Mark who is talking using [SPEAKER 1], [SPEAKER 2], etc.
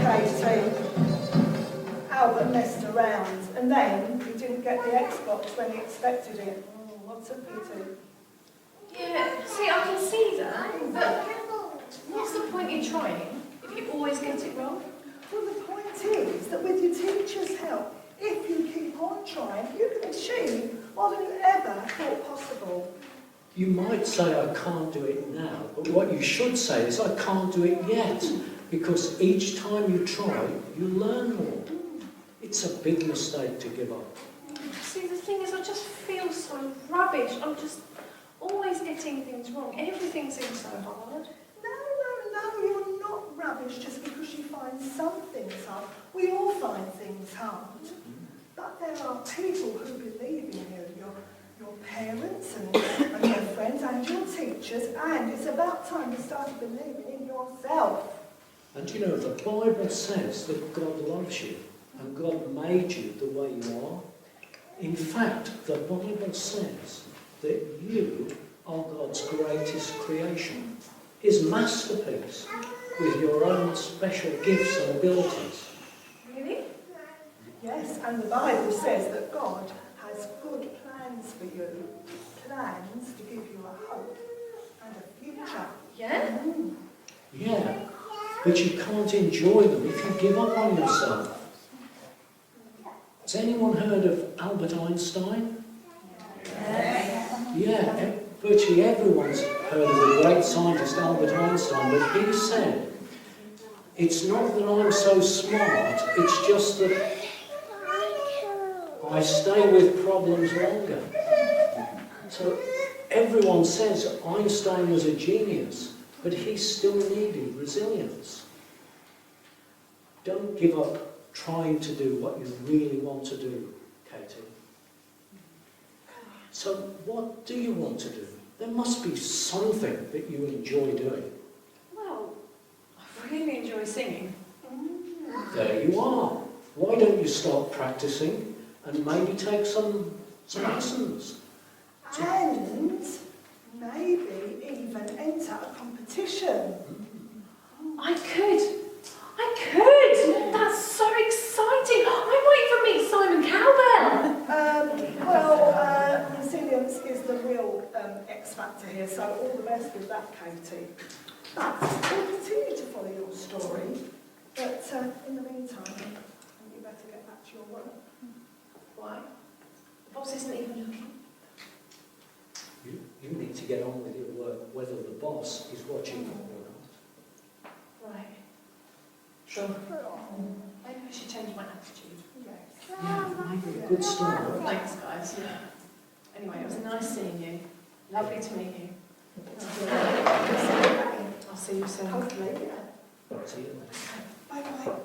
[SPEAKER 1] Katie. Albert messed around, and then he didn't get the Xbox when he expected it. Oh, what's a pity.
[SPEAKER 2] Yeah, see, I can see that, but what's the point in trying if you always get it wrong?
[SPEAKER 1] Well, the point is that with your teacher's help, if you keep on trying, you can achieve more than you ever thought possible.
[SPEAKER 3] You might say, I can't do it now, but what you should say is, I can't do it yet, because each time you try, you learn more. It's a big mistake to give up.
[SPEAKER 2] See, the thing is, I just feel so rubbish. I'm just always getting things wrong. Everything seems so hard.
[SPEAKER 1] No, you're not rubbish just because you find some things hard. We all find things hard. But there are people who believe in you, your parents and your friends and your teachers, and it's about time you started believing in yourself.
[SPEAKER 3] And you know, the Bible says that God loves you, and God made you the way you are. In fact, the Bible says that you are God's greatest creation, His masterpiece, with your own special gifts and abilities.
[SPEAKER 2] Really?
[SPEAKER 1] Yes, and the Bible says that God has good plans for you, plans to give you a hope and a future.
[SPEAKER 2] Yeah?
[SPEAKER 3] Yeah, but you can't enjoy them if you give up on yourself. Has anyone heard of Albert Einstein? Yeah, virtually everyone's heard of the great scientist Albert Einstein, but he said, it's not that I'm so smart, it's just that I stay with problems longer. So everyone says Einstein was a genius, but he still needed resilience. Don't give up trying to do what you really want to do, Katie. So what do you want to do? There must be something that you enjoy doing.
[SPEAKER 2] Well, I really enjoy singing.
[SPEAKER 3] There you are. Why don't you start practicing and maybe take some lessons?
[SPEAKER 1] And maybe even enter a competition.
[SPEAKER 2] I could! That's so exciting! I might even meet Simon Cowbell!
[SPEAKER 1] Resilience is the real X factor here, so all the best with that, Katie. But we'll continue to follow your story, but in the meantime, you better get back to your work.
[SPEAKER 2] Why? The boss isn't even looking.
[SPEAKER 3] You need to get on with your work, whether the boss is watching or not.
[SPEAKER 2] Right. Sure. Maybe I should change my attitude.
[SPEAKER 1] Yes.
[SPEAKER 3] Yeah, maybe a good start.
[SPEAKER 2] Thanks, guys. Anyway, it was nice seeing you. Lovely to meet you. I'll see you soon.
[SPEAKER 1] Hopefully.
[SPEAKER 3] See you later.
[SPEAKER 1] Bye-bye.